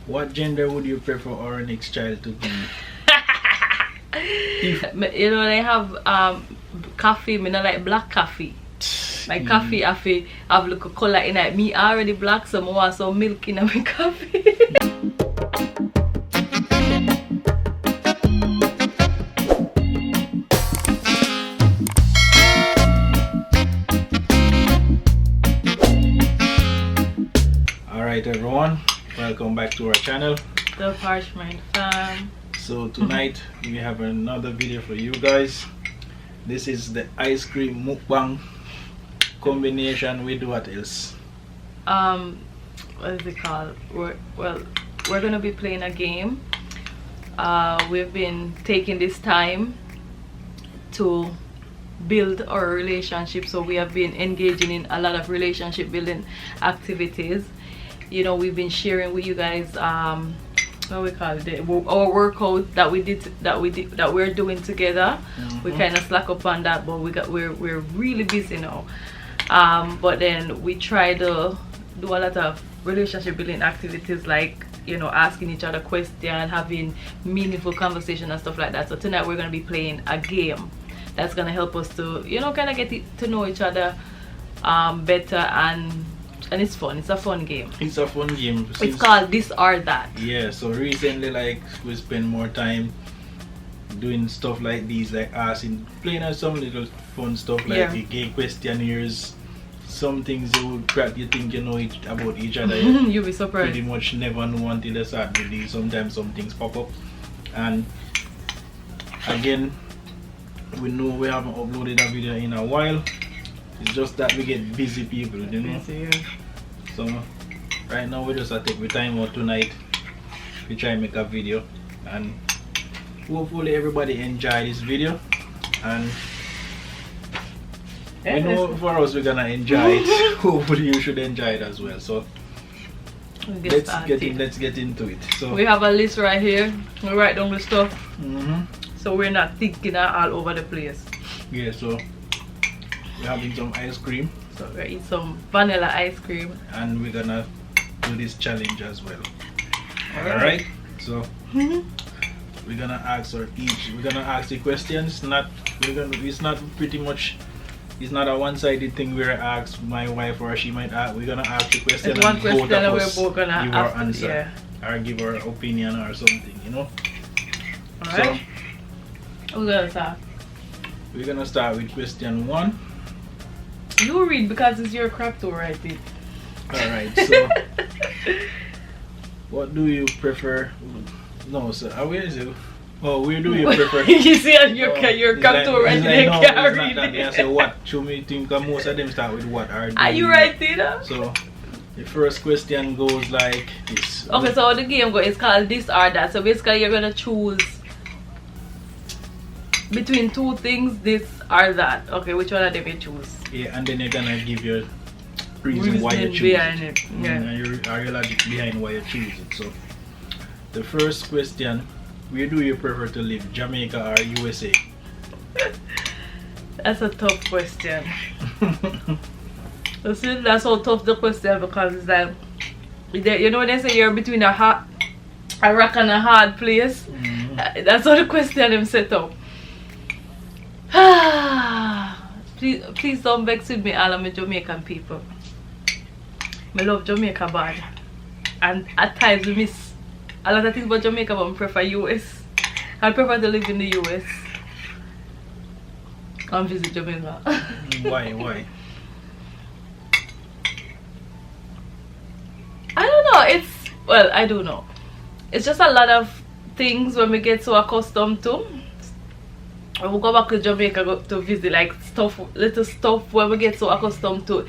What gender would you prefer our next child to be? You know, they have coffee, me not like black coffee. My coffee I feel have look a color in it. Me already black, so I want some milk in my coffee. Alright everyone, welcome back to our channel, The Parchment Fam. So tonight we have another video for you guys. This is the ice cream mukbang combination with what else? What is it called? We're gonna be playing a game. We've been taking this time to build our relationship, so we have been engaging in a lot of relationship building activities. You know, we've been sharing with you guys what we call it, our workout that we're doing together. We kind of slack up on that, but we're really busy now. But then we try to do a lot of relationship building activities, like, you know, asking each other questions, having meaningful conversation and stuff like that. So tonight we're going to be playing a game that's going to help us to, you know, kind of get to know each other better, and it's fun. It's a fun game. It's a fun game. It's called This or That. Yeah, so recently, like, we spend more time doing stuff like these, like asking, playing some little fun stuff like the gay questionnaires. Some things you think you know about each other. You'll be surprised. Pretty much never know until they start with these. Sometimes some things pop up. And again, we know we haven't uploaded a video in a while. It's just that we get busy people, you know. Busy, yeah. So right now we just take the time out tonight. We try and make a video, and hopefully everybody enjoy this video, and we know for us we're gonna enjoy it. Hopefully you should enjoy it as well. So let's get into it. So we have a list right here. We write down the stuff, so we're not thinking all over the place. Yeah, so we're having some ice cream. So we're eating some vanilla ice cream, and we're gonna do this challenge as well. Alright, so we're gonna ask the questions. It's not a one-sided thing where I ask my wife or she might ask. We're gonna ask the question, it's one and question both of and us we're both gonna give our answer, or give our opinion or something, you know. Alright, so we're gonna start with question 1. You read, because it's your crap to write it. Alright, so what do you prefer? No, sir. Where is it? Oh, where do you prefer? You see, your crap to write it. No, it's not that. They say what? Show me think most of them start with what? Are you writing? So the first question goes like this. Okay, so the game goes, it's called This or That. So basically you're gonna choose between two things, this or that. Okay, which one of them you choose? Yeah, and then you're gonna give your reason why you choose it. Yeah. And your logic behind why you choose it. So the first question: where do you prefer to live, Jamaica or USA? That's a tough question. See, that's how tough the question, because it's like, you know when they say you're between a rock and a hard place. That's how the question them set up. Please don't vex with me, all of my Jamaican people. I love Jamaica bad, and at times we miss a lot of things about Jamaica, but I prefer US. I prefer to live in the US. Come visit Jamaica. Why? I don't know. I do know. It's just a lot of things when we get so accustomed to. When we go back to Jamaica to visit, like little stuff when we get so accustomed to.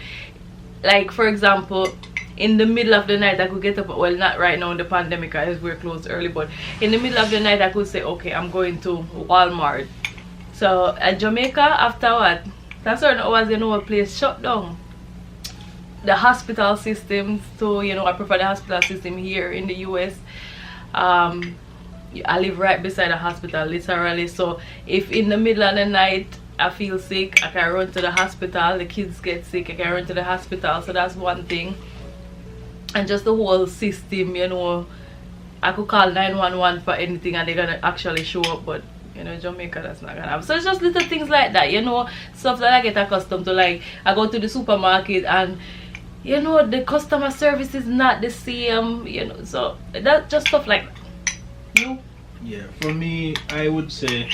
Like, for example, in the middle of the night I could get up, well, not right now in the pandemic as we're closed early, but in the middle of the night I could say, okay, I'm going to Walmart. So at Jamaica, after what? That's certain hours, you know, a place shut down. The hospital systems too, you know, I prefer the hospital system here in the US. I live right beside a hospital, literally. So if in the middle of the night I feel sick, I can run to the hospital. The kids get sick, I can run to the hospital. So that's one thing. And just the whole system, you know, I could call 911 for anything and they're gonna actually show up, but you know, Jamaica, that's not gonna happen. So it's just little things like that, you know, stuff that I get accustomed to. Like, I go to the supermarket and, you know, the customer service is not the same, you know, so that's just stuff like that. You? Yeah, for me, I would say.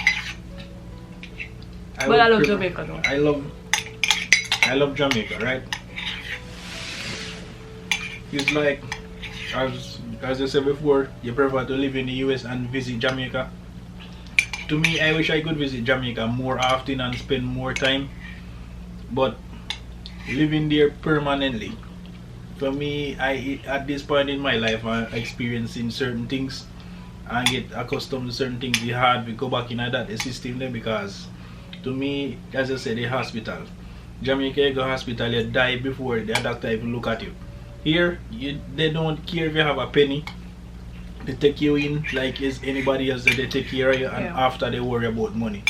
But I love Jamaica though. I love Jamaica, right? It's like, as I said before, you prefer to live in the US and visit Jamaica. To me, I wish I could visit Jamaica more often and spend more time, but living there permanently, for me, at this point in my life, I'm experiencing certain things and get accustomed to certain things. It's hard to go back in that system there, because to me, as I said, the hospital, Jamaica, you go hospital, you die before the doctor even look at you. Here, they don't care if you have a penny. They take you in like it's anybody else that they take care of you, and after they worry about money.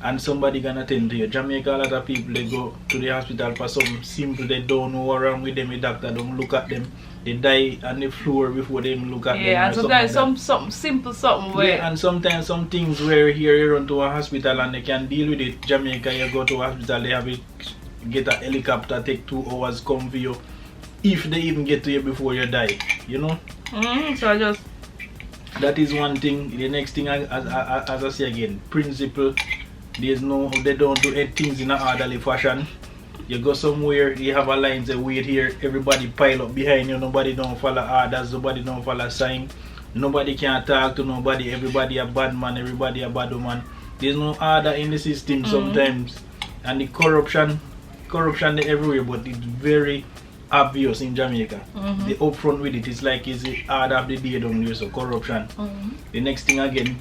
And somebody gonna attend to you. Jamaica, a lot of people, they go to the hospital for something simple, they don't know what's wrong with them, the doctor don't look at them. They die on the floor before they even look at them. Yeah, and sometimes something simple something where... Yeah, and sometimes some things where here you run to a hospital and they can deal with it. Jamaica, you go to a hospital, they have it, get a helicopter, take 2 hours, come for you. If they even get to you before you die, you know? So I just... That is one thing. The next thing, as I say again, principle. They don't do things in an orderly fashion. You go somewhere, you have a line, say wait here, everybody pile up behind you, nobody don't follow orders, nobody don't follow sign, nobody can talk to nobody, everybody a bad man, everybody a bad woman. There's no order in the system sometimes. And the corruption everywhere, but it's very obvious in Jamaica. The upfront with it is like it's the order of the day down there, so corruption. The next thing again,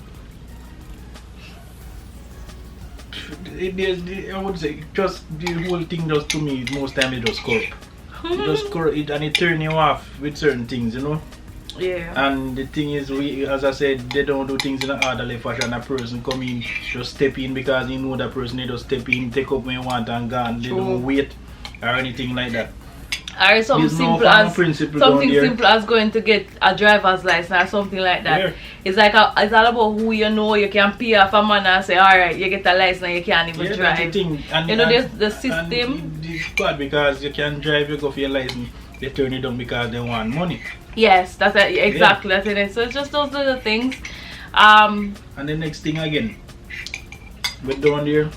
I would say just the whole thing just to me most time it just corrupt. It just corrupt it, and it turn you off with certain things, you know. Yeah. And the thing is, as I said, they don't do things in an orderly fashion. A person come in, just step in because you know that person, they just step in, take up when you want and gone. They don't wait or anything like that. Or something simple as going to get a driver's license or something like that. Yeah. It's like it's all about who you know. You can pay off a man and say, alright, you get a license and you can't even drive. That's the thing. And, you know, there's the system. It's bad because you can drive, you go for your license, they turn it down because they want money. Yes, that's it, exactly. That's it. So it's just those little things. And the next thing again, we're down there.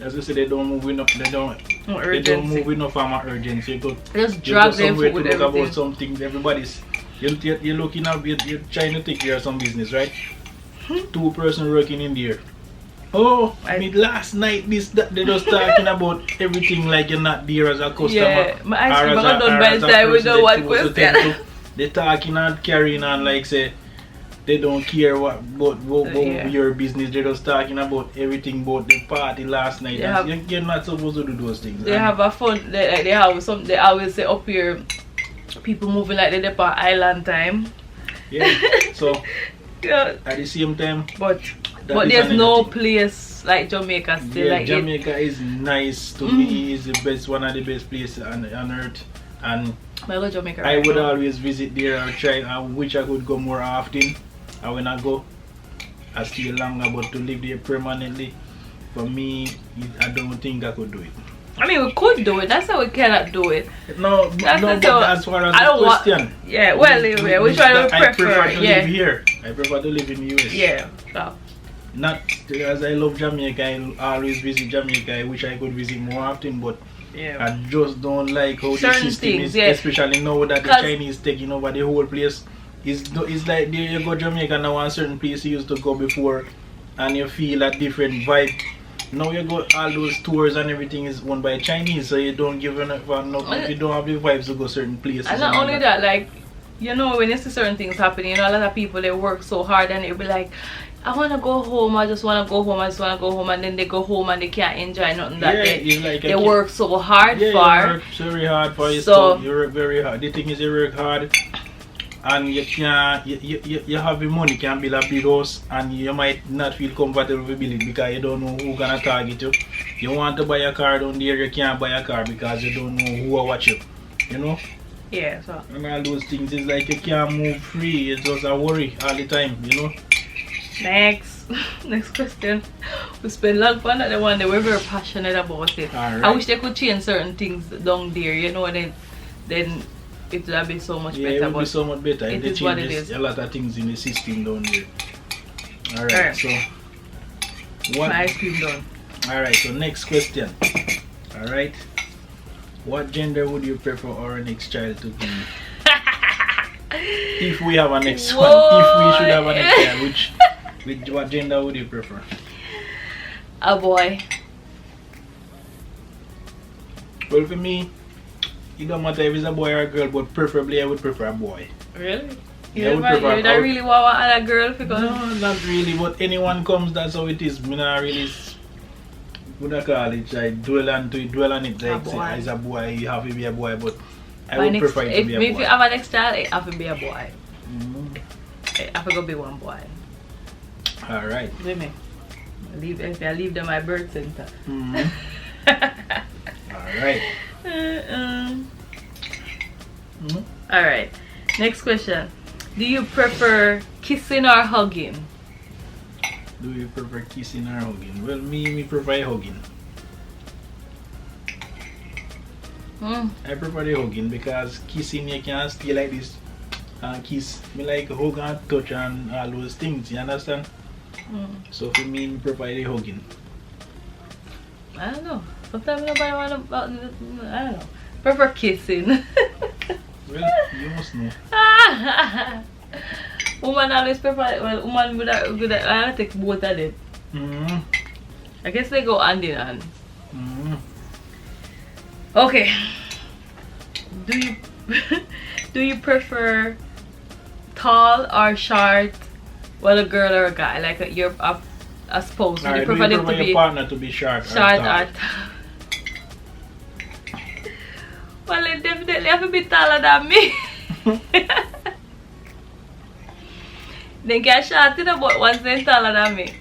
As I said, they don't move enough. They don't move enough from an urgency. Just drag them with look everything. About something. Everybody's you're looking up. You're trying to take care of some business, right? 2 person working in there. Oh, I mean, last night they just talking about everything like you're not there as a customer. Yeah, my ice cream got done by the time we know what question. They talking and carrying on like say they don't care about your business. They're just talking about everything about the party last night. You're not supposed to do those things. They have a fun. They have some. They always say up here, people moving like they're on island time. Yeah. So yeah. At the same time, but there's no place like Jamaica still. Yeah, like Jamaica is nice to me. It's the best, one of the best places on earth. And I love Jamaica. I would always visit there and try. I wish I could go more often. And when I go, I stay longer. But to live there permanently, for me, I don't think I could do it. I mean, we could do it. That's how we cannot do it. No, but as far as the question. Yeah, well, anyway, which one do we prefer? I prefer to live here. I prefer to live in the US. Yeah. So. Not as I love Jamaica, I always visit Jamaica. I wish I could visit more often, but yeah. I just don't like how certain the system things, is, especially now that the Chinese taking over the whole place. It's like there you go Jamaica now, a certain place you used to go before, and you feel a different vibe. Now you go all those tours and everything is owned by Chinese, so you don't give enough. If you don't have the vibes to go certain places. And not only that, like, you know, when you see certain things happening, you know, a lot of people, they work so hard and they'll be like, I want to go home, I just want to go home, I just want to go home, and then they go home and they can't enjoy nothing that they work so hard for. You work very hard for yourself. You work very hard. The thing is, you work hard and you can't, you have the money, can build a big house, and you might not feel comfortable with building because you don't know who's gonna target you. You want to buy a car down there, you can't buy a car because you don't know who will watch you. You know? Yeah, so. And all those things is like you can't move free. It's just a worry all the time, you know. Next question. We spend long fun at the one that we're very passionate about it. Right. I wish they could change certain things down there, you know, then it would be so much better. Yeah, it would be so much better if it they is what it change is. a lot of things in the system down there. Alright, so what? My ice cream done. Alright, so next question. Alright. What gender would you prefer our next child to be? If we have a next one, if we should have a next child, what gender would you prefer? A boy. Well, for me, it don't matter if it's a boy or a girl, but preferably I would prefer a boy. Really? Yeah, You don't really want a girl because no, not really, but anyone comes, that's how it is. Me not really would I call it like dwell on it like say as a boy, you have to be a boy, but I would prefer it to be a boy. If you have a next child, it have to be a boy. Mm-hmm. It have to be one boy. Alright. Women. If I leave them my birth center. Mm-hmm. Alright. Alright. Next question. Do you prefer kissing or hugging? Do you prefer kissing or hugging? Well, me prefer hugging. I prefer the hugging because kissing you can't stay like this and kiss. Me like hug and touch and all those things, you understand? So for me, I prefer the hugging. I don't know. Sometimes nobody want about, I don't know. Prefer kissing. Well, you must know. Woman always prefer, well, woman would I take both of them. I guess they go hand in hand. Okay. Do you prefer tall or short? Well, a girl or a guy, like you're a spouse. Would you prefer them to be your partner to be short or tall? Well, they definitely have to be taller than me. They get short in about once they're taller than me.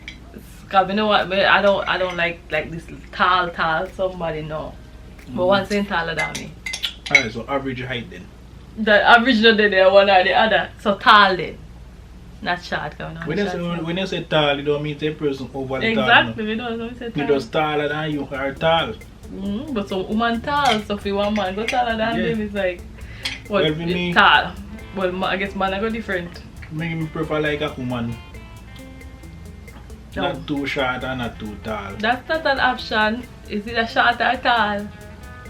Cause you know what? I don't like this tall somebody, no. But once they're taller than me. Alright, so average height then. The average not there, one or the other. So tall then. Not short. When you say tall, you don't mean the person over the tall. Exactly, we don't say tall. Because taller than you are tall. But some woman tall, so if you want man go taller than them, it's like, well, me, tall. Well, I guess man I go different. Me prefer like a woman. No. Not too short and not too tall. That's not an option. Is it a short or tall?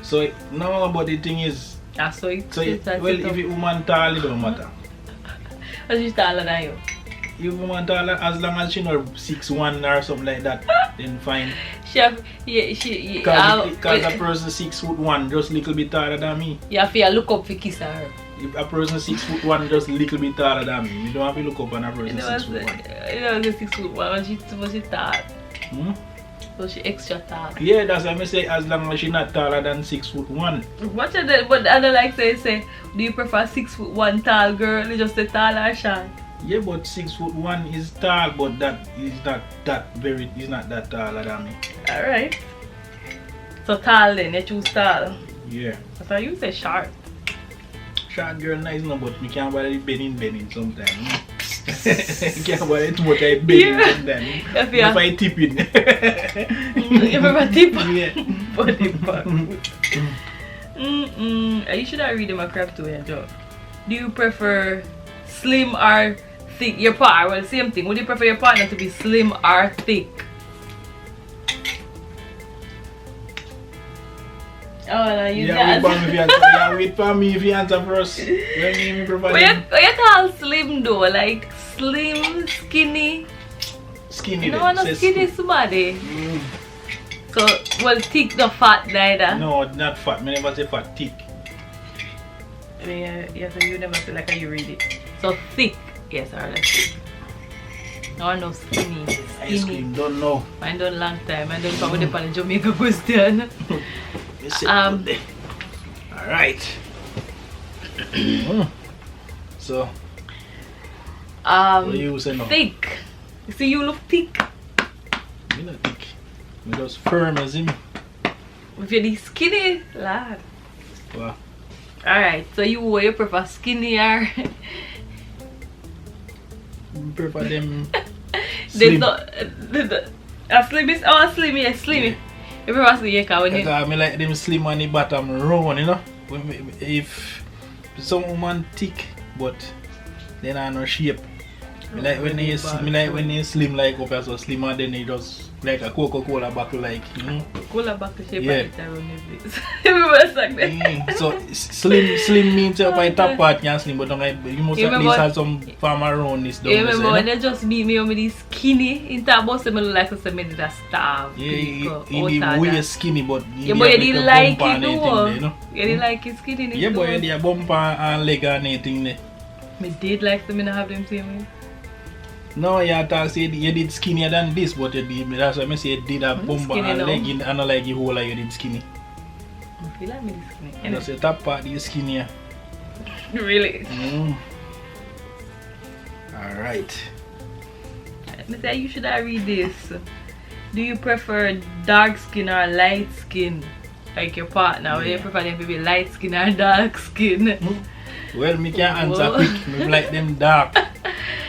So no, but the thing is, so well, if you woman tall, it don't matter. But she's taller than you. If woman taller, as long as she not 6'1" or something like that, then fine. Because a person 6'1", just a little bit taller than me. You have to look up for kiss her. If a person 6'1", just a little bit taller than me, you don't have to look up on a person 6'1". You know, 6'1", but she's tall. So she extra tall. Yeah, that's what I say. As long as she's not taller than 6'1". What you do? But I don't like say, do you prefer 6'1" tall girl? You just say tall or short? Yeah, but 6'1" is tall, but that is not that taller than me. Alright. So tall then, you choose tall. Yeah. I thought you say short. Short girl nice no, but me can't bother bending sometimes. Can't bother too much I bending sometimes. If I tip in. You prefer tip? Yeah. Body part. You should have read my crap too, Joe. Do you prefer slim or thick? Your partner, well, same thing. Would you prefer your partner to be slim or thick? Oh, no, you wait for me if you answer first. You call slim though? Like slim, skinny? Skinny. No, not skinny somebody. So, well, thick, not fat neither. No, not fat. I never say fat, thick. Yeah, so you never say like how you read it. So thick, yes, alright, thick. No, skinny. Ice cream, don't know. Mine done long time. Mine done probably the Jamaica question. Alright. So what you say now? Thick. You see, you look thick. Me not thick. Me just firm as him. If you're the skinny lad. Wow. Alright, so you prefer skinny or prefer them there's slim. no a slim is slim, yeah, slim. Yeah. You prefer slim, yeah, when Because I like them slim on the bottom round, you know. If some woman thick, but then I no shape. Me like when they slim like up as so slim and then they just like a Coca-Cola bottle, like, you know. Cola bottle shape, Yeah. right around your face. Everyone's like that. So slim means up by top part can slim, but don't like, you must at least have some farm around this. You remember when they just beat me up with this skinny in that bus, I look like I made it starve. Yeah, he way skinny, but yeah, boy, you didn't like it, no. You know? You didn't like it skinny. Yeah, boy, you did a bumper and leg and anything there. Me did like them, I have them same way. No, you talk say you did skinnier than this, but you did. That's why I say you did a bumper and leg in, and not like you whole like you did skinny. I feel like me skinny. And that's the top part is skinnier. Really? Alright. Me say you should read this. Do you prefer dark skin or light skin? Like your partner, or do you prefer them to be light skin or dark skin? Well, me can't answer quick. Me like them dark.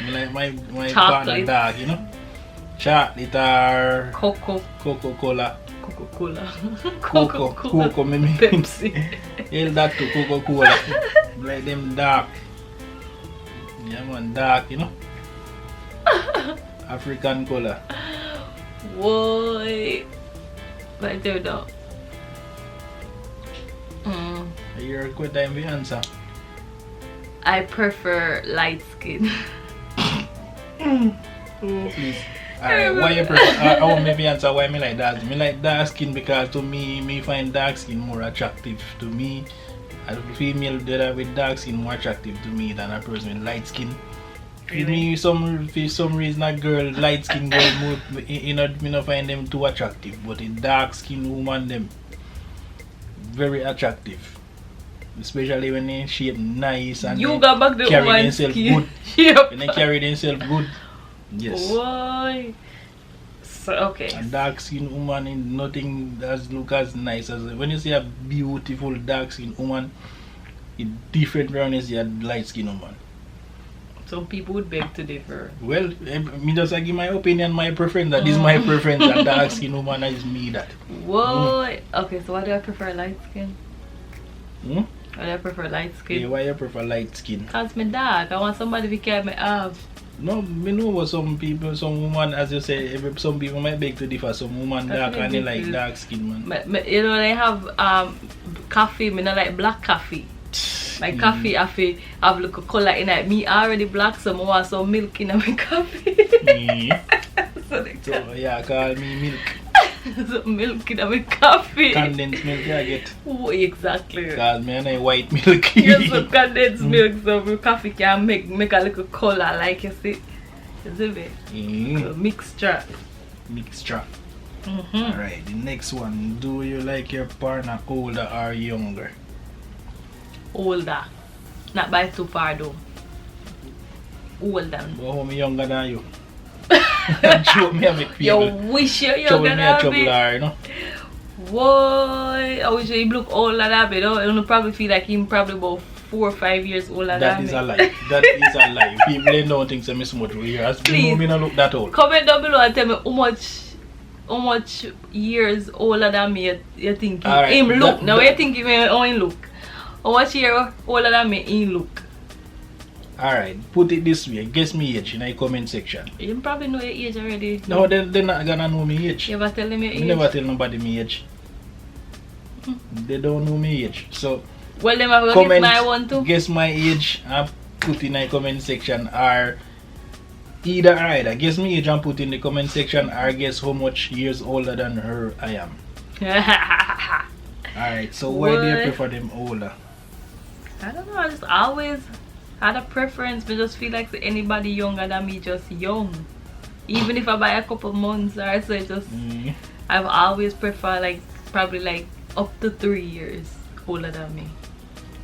Me like my partner dark, you know. Chocolate or Coca-Cola. Coco, me Pepsi. Yeah, that to Coca-Cola. Me like them dark. Yeah, man, dark, you know. African color. Boy, but I don't know. You're a good time to answer. I prefer light skin. Oh, please. Alright, why you prefer? I want maybe answer why me like that. Me like dark skin because to me find dark skin more attractive to me. A female that are with dark skin more attractive to me than a person with light skin. Really? For some reason a girl, light skin girl more, you know, me not find them too attractive, but a dark skin woman them very attractive. Especially when they shape nice and you got back the carry themselves good. Yep. When they carry themselves good. Yes. Why? So, okay. A dark skin woman is nothing that look as nice as when you see a beautiful dark skin woman, it's different from when you see a light skin woman. Some people would beg to differ. Well, me just give my opinion, my preference. That is my preference. A dark skin woman is me that. Whoa. Okay, so why do I prefer light skin? Hmm? Why do I prefer light skin? Yeah, why you prefer light skin? Cause me dark. I want somebody to carry me up. No, me know what some people, some woman, as you say, some people might beg to differ. Some woman dark and they like dark skin, man. You know, they have coffee. Me not like black coffee. Like coffee, I have look a color in it. Me already black, so I want some milk in my coffee. So yeah, call me milk. Some milk in my coffee. Condensed milk I get. Oh, exactly. Cause me and white milk. Yes, some condensed milk, so my coffee can make a little color, like you see. You see me? So mixture. Alright, the next one. Do you like your partner older or younger? Older. Not by too far though. Older. But how me younger than you? Show me a big You wish you're younger than me. You know? Boy, I wish he look older than me. You'll probably feel like him probably about 4 or 5 years older that than is me. a lie. That is a lie. People don't think so much more years. Please. Me not look that old. Comment down below and tell me how much years older than me you think him look. Now you think him look. How much years older than me he look. Alright, put it this way. Guess me age in the comment section. You probably know your age already. No, they're not gonna know me age. You ever tell them your age? I never tell nobody me age. They don't know me age. So well, them have to guess my one too. Guess my age and put in the comment section, or either guess me age and put in the comment section, or guess how much years older than her I am. Alright, so why do you prefer them older? I don't know, I just always had a preference, but just feel like anybody younger than me just young. Even if I buy a couple months or so, just I've always preferred like probably like up to 3 years older than me.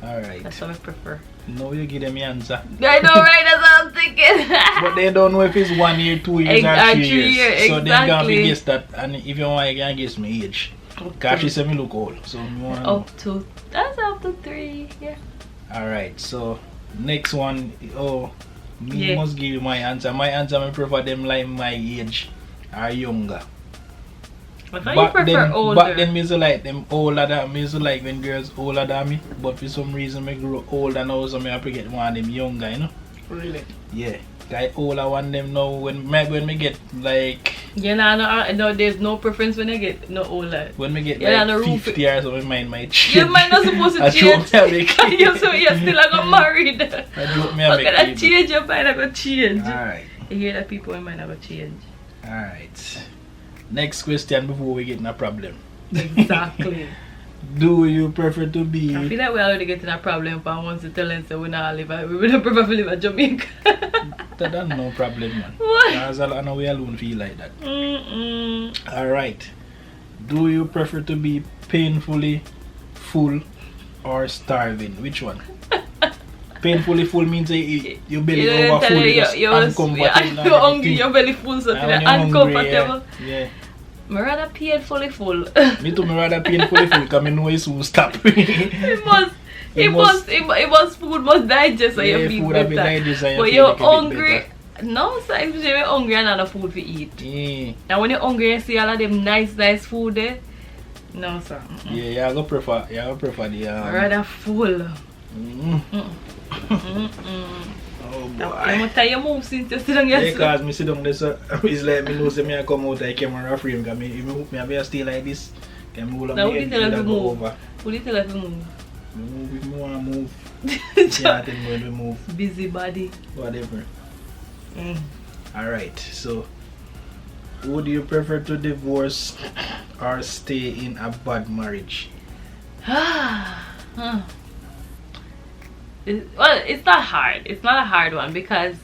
Alright. That's what I prefer. No, you give them the answer. I know, right? That's what I'm thinking. But they don't know if it's 1 year, 2 years, or 3 years. So exactly. they're gonna guess that, and if you want, you can guess my age. Cause she said me look old, so me wanna know. That's up to 3, yeah. Alright, so next one, me must give you my answer. My answer, I prefer them like my age or younger. I thought you prefer older. Back then, me used to like them older than me. Used to like when girls older than me. But for some reason, me grow older now, so me have to get one of them younger, you know? Really? Yeah. Like older one them now, when me get like... Yeah, no, there's no preference when I get no older. When me get like 50 years, so my mind might change. Your mind not supposed to change. You're still like married. I joke me make that change, your mind not change. Alright. You hear that people in mind not change. Alright. Next question before we get in a problem. Exactly. Do you prefer to be... I feel like we already getting a problem but once you tell them so we not live we would prefer to live in Jamaica. That's no problem, man. What? Because I know we alone feel like that. Alright. Do you prefer to be painfully full or starving? Which one? Painfully full means your belly over full, you're uncomfortable. You're hungry, your belly full, so you're uncomfortable. Yeah. I rather painfully full. Me too, I rather painfully full because I know it will stop. Food must digest so you feel better. But you're hungry. No, so if you're hungry and not food to eat. Yeah. And when you're hungry and see all of them nice food there, no sir. Yeah, I go prefer the I rather full. Oh boy. I'm gonna tell you move since you sit down yesterday. Because me sit down there, so it's like me know say me I come out of the camera frame because me have to stay like this. Can move now who did tell us to move? Who did tell us to move? Move if you wanna move. Can't tell me when we move. Busy body. Whatever. Alright, so would you prefer to divorce or stay in a bad marriage? Well, it's not hard. It's not a hard one because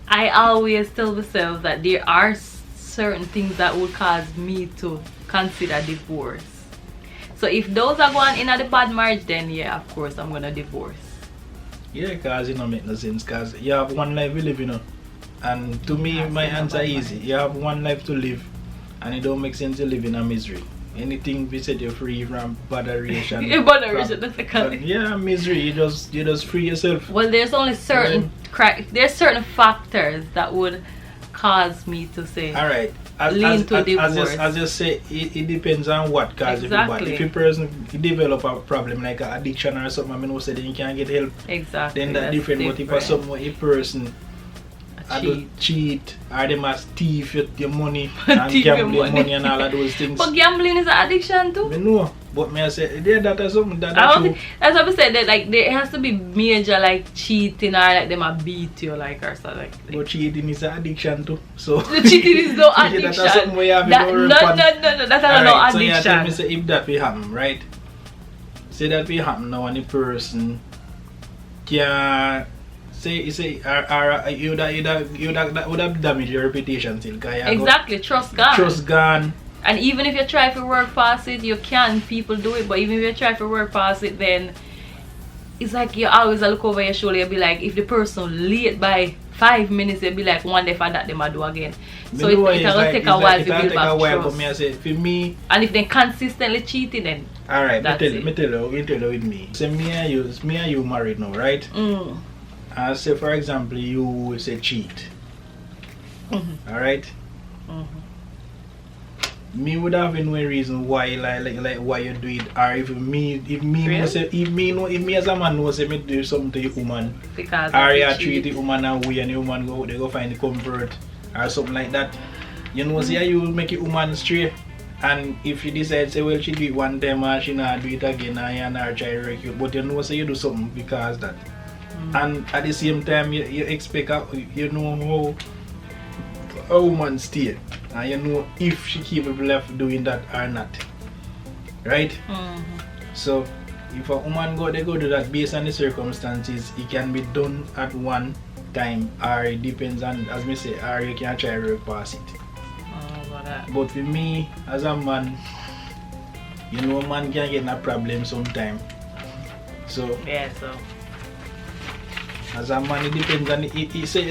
I always tell myself that there are certain things that would cause me to consider divorce. So if those are going in a bad marriage, then yeah, of course I'm gonna divorce. Yeah, cause it don't make no sense. Cause you have one life to live, you know. And to me, my answer is easy. You have one life to live, and it don't make sense to live in a misery. Anything we set you free from botheration. Yeah, misery. You just free yourself. Well, there's only certain there's certain factors that would cause me to say. All right. As you say, it depends on what cause exactly. If a person develop a problem like an addiction or something, I mean, say then you can't get help. Exactly. Then that's different. But if a person cheat or they must thief your money and gamble your money and all of those things. But gambling is an addiction too. I know, but me I say that is something that that's what I said, that like there has to be major like cheating or like them a beat you like or something like. But cheating is an addiction too. So the cheating is no addiction. That's something we have no, that's not no addiction. So you tell me say if that will happen, right? Say that will happen now and the person can you would have damaged your reputation still. Exactly, trust gone. Trust gone. And even if you try to work past it, you can. People do it, but even if you try to work past it, then it's like you always look over your shoulder. You'll be like, if the person late by 5 minutes, you'll be like, one day for that they might do again. So it will take a while to build back trust. But I say, for me, and if they consistently cheating, then alright, me tell you with me. Say me and you married now, right? Say for example you say cheat. Alright? Me would have no reason why like why you do it, or if me as a man know say me do something to a woman because or you treat the woman and way and the woman they go find the comfort or something like that, you know, say you make a woman stray, and if you decide say well she do it one time and she not do it again and you try to wreck you, but you know say you do something because that. And at the same time you expect you know how a woman stay and you know if she capable of doing that or not, right? So if a woman go do that based on the circumstances, it can be done at one time, or it depends on, as me say, or you can try to work past it. But for me as a man, you know, a man can get in a problem sometime. So yeah, so As a man, it depends on it. Say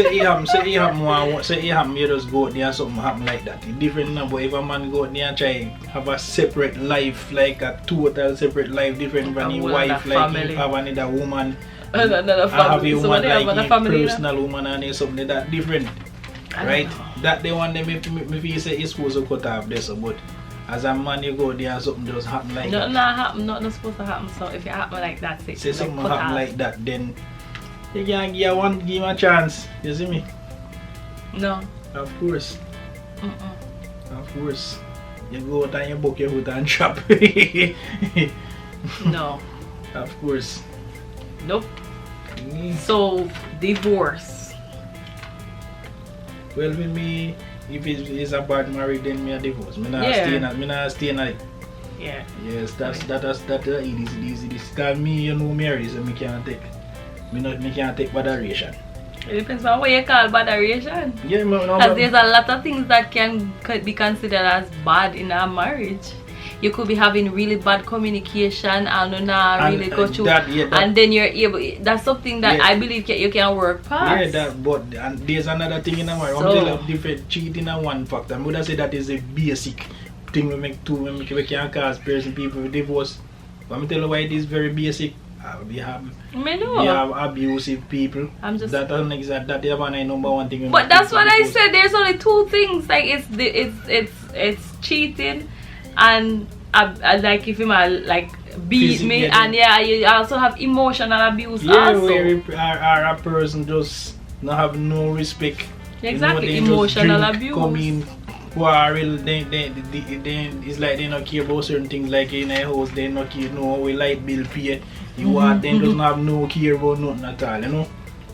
he happen, you just go out there and something happen like that. It's different now, but if a man go out there and try have a separate life, like a total separate life, different from his wife, like he have another woman, another family. Have a woman like a personal woman and something that different. Right? That the one that me feel say is supposed to cut off this, but as a man you go there and something just happen like that. Not supposed to happen. So if it happen like that, say something happen like that, then you can give him a chance. You see me? No. Of course. Of course. You go out and you book your foot and shop. No. Of course. Nope. So divorce. Well, with me, if it's a bad marriage, then me a divorce. Me not stay in it. Yeah. Yes, that's easy. This cause me, you know, marriage, so me can't take. Me can't take botheration. It depends on what you call botheration. Yeah, because there's a lot of things that could be considered as bad in a marriage. You could be having really bad communication and not really go through, and then you're able. That's something that I believe you can work past. Yeah, and there's another thing in a marriage. I'm telling you, different cheating and one factor. I would say that is a basic thing we can cause people divorce. But I'm telling you why it is very basic. We have abusive people. That doesn't exist. That they have a number one thing. But that's what I said. There's only two things. Like it's cheating. And like if you like beat me, and you also have emotional abuse. Also. Where a person just not have no respect. Exactly, emotional abuse. Come in, quarrel. It's like they not care about certain things. Like in a house, they not care. No, we light bill pay. You then doesn't have no care about nothing at all. You know,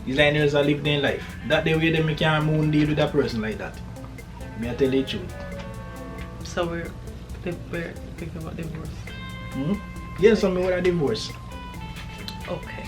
it's like they just live their life. That the way they can't move and deal with a person like that. Me I tell you the truth. So we're thinking about divorce. Yes, I'm with a divorce. Okay.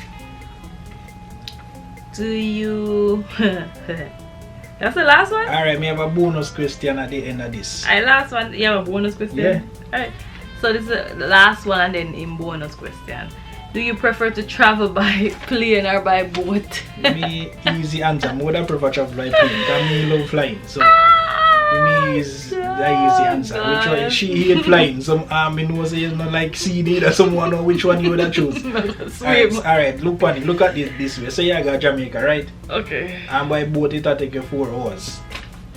Do you... That's the last one? Alright, me have a bonus question at the end of this. Last one. You have a bonus question? Yeah. Alright. So this is the last one and then in bonus question. Do you prefer to travel by plane or by boat? Me easy answer. I would prefer travel by plane because me love flying. So for me is the easy answer. Which one she hate flying? Some me know say it's not like CD or someone or which one you would choose. Alright, look at this way. So you got Jamaica, right? Okay. And by boat it'll take you 4 hours.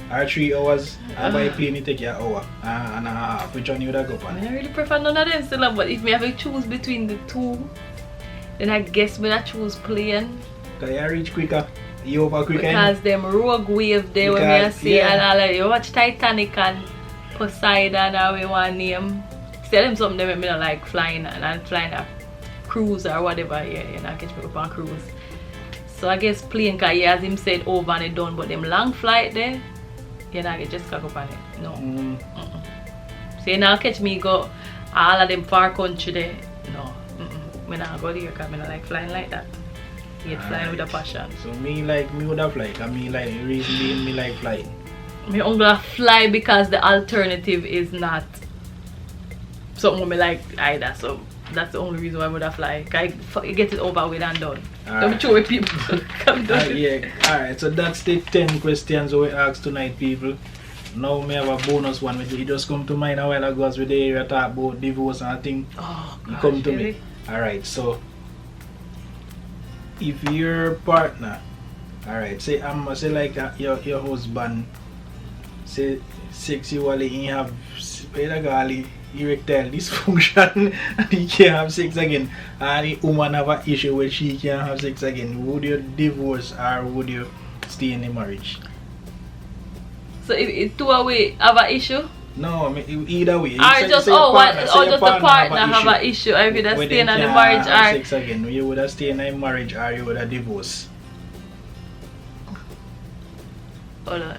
Or 3 hours, and by plane it take you an hour and a half. Which one you would go on? I really prefer none of them still, but if me have to choose between the two, then I guess me I choose plane. Because you reach quicker. You over quicker. Because them rogue wave there when I see and all that. You watch Titanic and Poseidon or we want name. Tell them something that me not like flying and flying a cruise or whatever. Yeah, you know, catch me up on cruise. So I guess plane, because as him said over and it done, but them long flight there, you know, get just cock up on it. No. So you now catch me go all of them far country there. No. Me not go there because I not like flying like that. Hate flying with a passion. So me would have fly, because me like reason me like flying. Me only gonna fly because the alternative is not something me like either. So that's the only reason why I would have fly. I get it over with and done. Don't show with people. Alright, so that's the 10 questions we asked tonight, people. Now we have a bonus one with you. It just come to mind a while ago as we there talk about divorce and thing. Oh, gosh, come to really? me. Alright, so if your partner, alright, say say like your husband, say sexually he have pedagogically erectile dysfunction and he can't have sex again, and the woman have an issue where she can't have sex again, would you divorce or would you stay in the marriage? So if two away have an issue? No, either way. Just the partner have an issue. Or if you stay in the marriage or sex again, you would have stay in a marriage or you would have divorce. Hold on.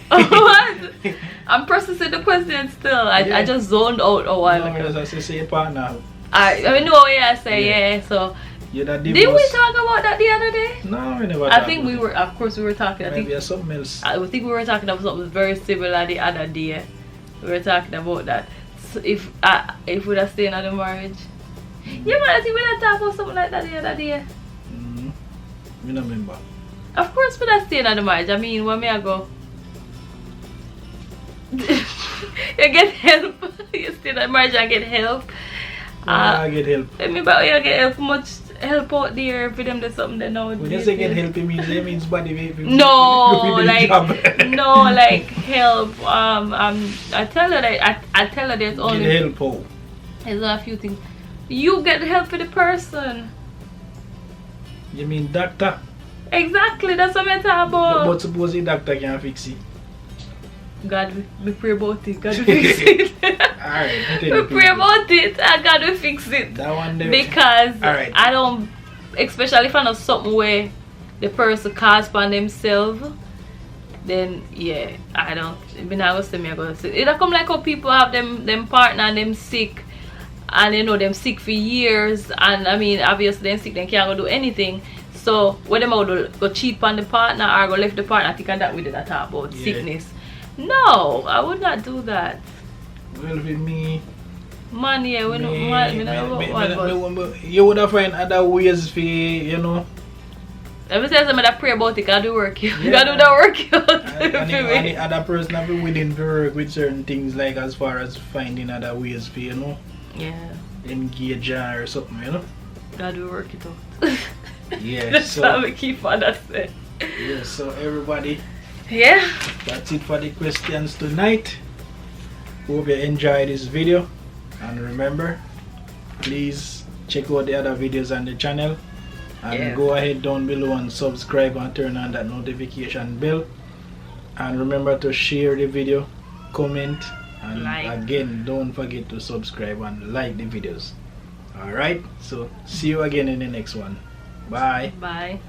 What? I'm processing the question still. I just zoned out a while ago. No, just say your partner. I know what I say, yeah. So did we talk about that the other day? No, we never. I think we were. Of course, we were talking. Maybe something else. I think we were talking about something very similar the other day. We were talking about that. So if we'd have stayed in the marriage, yeah, but I think we had talked about something like that the other day. Me no remember. Of course, but I stay in the marriage. I mean, when me I go, you get help. You stay in the marriage and get help. I get help. Let me about you get help. Much help out there for them. There's something they know. When you say get help, it means body. No, like no, like help. I tell her that I tell her there's only get help. Oh. There's a few things. You get help for the person. You mean doctor? Exactly, that's what I'm talking about. But suppose the doctor can't fix it. God, we pray about it. God will fix it. Alright, we pray about it and God will fix it. That one there. Because Alright. I don't, especially if I know something where the person cast upon themselves, then yeah, I don't. Be not gonna say me. I gonna say it. Come like how people have them partner and them sick, and you know them sick for years, and I mean obviously them sick, they can't go do anything. So when them go cheat on the partner or go left the partner, I think that we did that talk about sickness. No, I would not do that. Well, with me, man, yeah, we don't. You would have find other ways for you know. Let me say something that pray about it. God do work you. God do that work you. And the other person have been willing to work with certain things, like as far as finding other ways for you know. Yeah. Engage or something, you know. God will work it out. Yeah. That's so how we keep on that say. yeah. So everybody. Yeah. That's it for the questions tonight. Hope you enjoyed this video, and remember, please check out the other videos on the channel, and go ahead down below and subscribe and turn on that notification bell, and remember to share the video, comment, and again don't forget to subscribe and like the videos. Alright, so see you again in the next one. Bye. Bye.